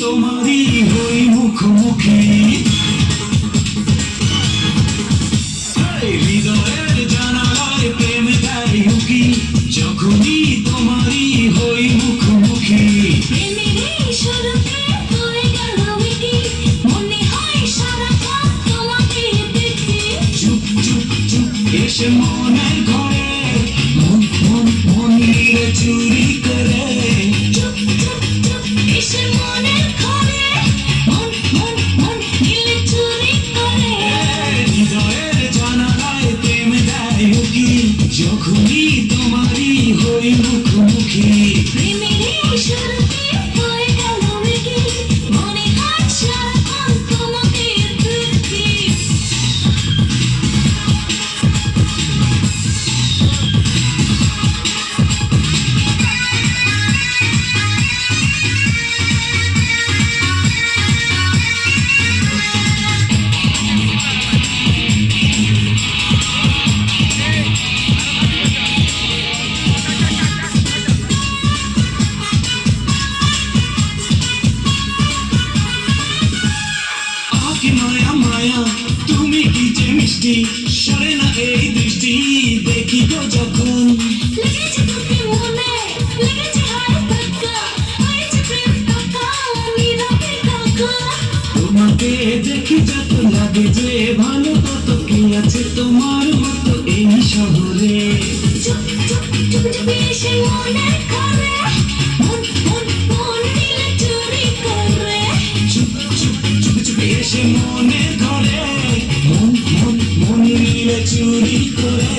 তোমারই হই মুখোমুখি, হৃদয়ের জানালায় প্রেম দেয় উকি, যখনই তোমারই হই মুখোমুখি। চুপ চুপ চুপ এসে মনের ঘরে, মন মন মন নিয়ে চুরি করে। হৃদয়ের জানালায় প্রেম দেয় উকি, যখনই তোমারই হই মুখোমুখি। মায়া মায়া তুমি কি যে মিষ্টি, সরে না এই দৃষ্টি দেখি তো যখন। তোমাকে দেখি যত লাগে যে ভালো, কত কি আছে তোমার মতো এই শহরে। চুপ চুপ চুপ চুপ এসে মনের ঘরে, মন মন মন নিলে চুরি করে। চুপ চুপ চুপ চুপ এসে মনের ঘরে, মন মন মন নিলে চুরি করে।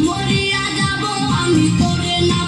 মরিয়া যাব আমি তোরে না